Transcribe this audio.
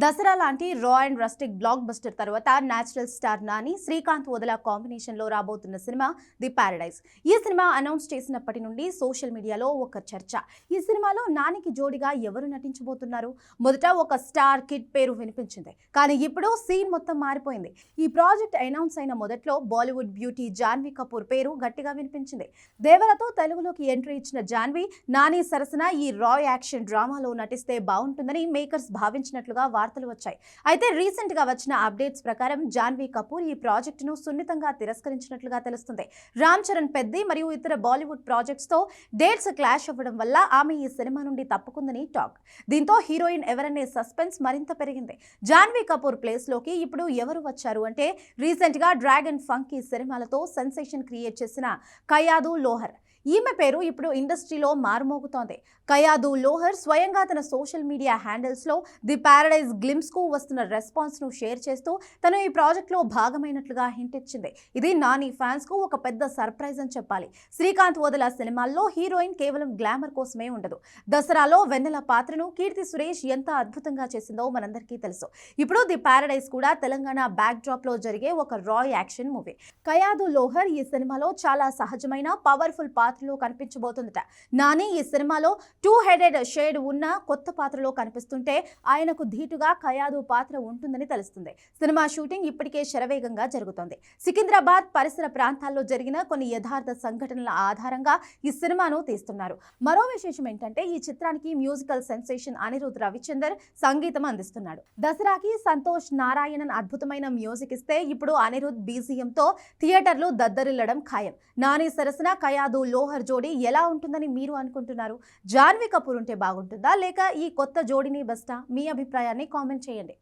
దసరా లాంటి raw and rustic blockbuster తర్వాత natural star Nani Srikanth Odela combination లో రాబోతున్న సినిమా ది పారడైజ్. ఈ సినిమా అనౌన్స్ చేసినప్పటి నుండి సోషల్ మీడియాలో ఒక చర్చ. ఈ సినిమాలో నానికి జోడిగా ఎవరు నటించబోతున్నారు? మొదట ఒక స్టార్ కిడ్ పేరు వినిపించింది, కానీ ఇప్పుడు సీన్ మొత్తం మారిపోయింది. ఈ ప్రాజెక్ట్ అనౌన్స్ అయిన మొదట్లో బాలీవుడ్ బ్యూటీ జాన్వీ కపూర్ పేరు గట్టిగా వినిపించింది. దేవరతో తెలుగులోకి ఎంట్రీ ఇచ్చిన జాన్వీ నాని సరసన ఈ రా యాక్షన్ డ్రామాలో నటిస్తే బాగుంటుందని మేకర్స్ భావించినట్లుగా వార్తలు వచ్చాయి. అయితే రీసెంట్ గా వచ్చిన అప్డేట్స్ ప్రకారం జాన్వీ కపూర్ ఈ ప్రాజెక్టును సున్నితంగా తిరస్కరించినట్లుగా తెలుస్తుంది. రామ్ చరణ్ పెద్ది మరియు ఇతర బాలీవుడ్ ప్రాజెక్ట్స్ తో డేట్స్ క్లాష్ అవ్వడం వల్ల ఆమె ఈ సినిమా నుండి తప్పుకుందని టాక్. దీంతో హీరోయిన్ ఎవరనే సస్పెన్స్ మరింత పెరిగింది. జాన్వీ కపూర్ ప్లేస్ లోకి ఇప్పుడు ఎవరు వచ్చారు అంటే రీసెంట్ గా డ్రాగన్ ఫంకీ సినిమాలతో సెన్సేషన్ క్రియేట్ చేసిన కయాదు లోహర్. ఈమె పేరు ఇప్పుడు ఇండస్ట్రీలో మారుమోగుతోంది. కయాదు లోహర్ స్వయంగా తన సోషల్ మీడియా హ్యాండిల్స్ లో ది పారడైజ్ గ్లిమ్స్ కు వస్తున్న రెస్పాన్స్ ను షేర్ చేస్తూ తను ఈ ప్రాజెక్ట్ లో భాగమైనట్లుగా హింట్ ఇచ్చింది. ఇది నాని ఫ్యాన్స్ కు ఒక పెద్ద సర్ప్రైజ్ అని చెప్పాలి. శ్రీకాంత్ వదల సినిమాల్లో హీరోయిన్ కేవలం గ్లామర్ కోసమే ఉండదు. దసరాలో వెన్నెల పాత్రను కీర్తి సురేష్ ఎంత అద్భుతంగా చేసిందో మనందరికీ తెలుసు. ఇప్పుడు ది పారడైజ్ కూడా తెలంగాణ బ్యాక్ డ్రాప్ లో జరిగే ఒక రా యాక్షన్ మూవీ. కయాదు లోహర్ ఈ సినిమాలో చాలా సహజమైన పవర్ఫుల్ పాత్రలో కనిపించబోతుందట. నాని ఈ సినిమాలో టూ హెడెడ్ షేడ్ ఉన్న కొత్త పాత్రలో కనిపిస్తుంటే ఆయనకు ధీటుగా కయాదు పాత్ర ఉంటుందని తెలుస్తుంది. సినిమా షూటింగ్ ఇప్పటికే శరవేగంగా జరుగుతోంది. సికింద్రాబాద్ పరిసర ప్రాంతాల్లో జరిగిన కొన్ని యథార్థ సంఘటనల ఆధారంగా ఈ సినిమాను తీస్తున్నారు. మరో విశేషం ఏంటంటే ఈ చిత్రానికి మ్యూజికల్ సెన్సేషన్ అనిరుద్ రవిచందర్ సంగీతం అందిస్తున్నాడు. దసరాకి సంతోష్ నారాయణన్ అద్భుతమైన మ్యూజిక్ ఇస్తే ఇప్పుడు అనిరుద్ బీజిఎం తో థియేటర్లు దద్దరిల్లడం ఖాయం. నాని సరసన కయాదు లోహర్ జోడీ ఎలా ఉంటుందని మీరు అనుకుంటున్నారు? జాన్వీ కపూర్ ఉంటే బాగుంటుందా లేక ఈ కొత్త జోడీని బెస్టా? మీ అభిప్రాయాన్ని కామెంట్ చేయండి.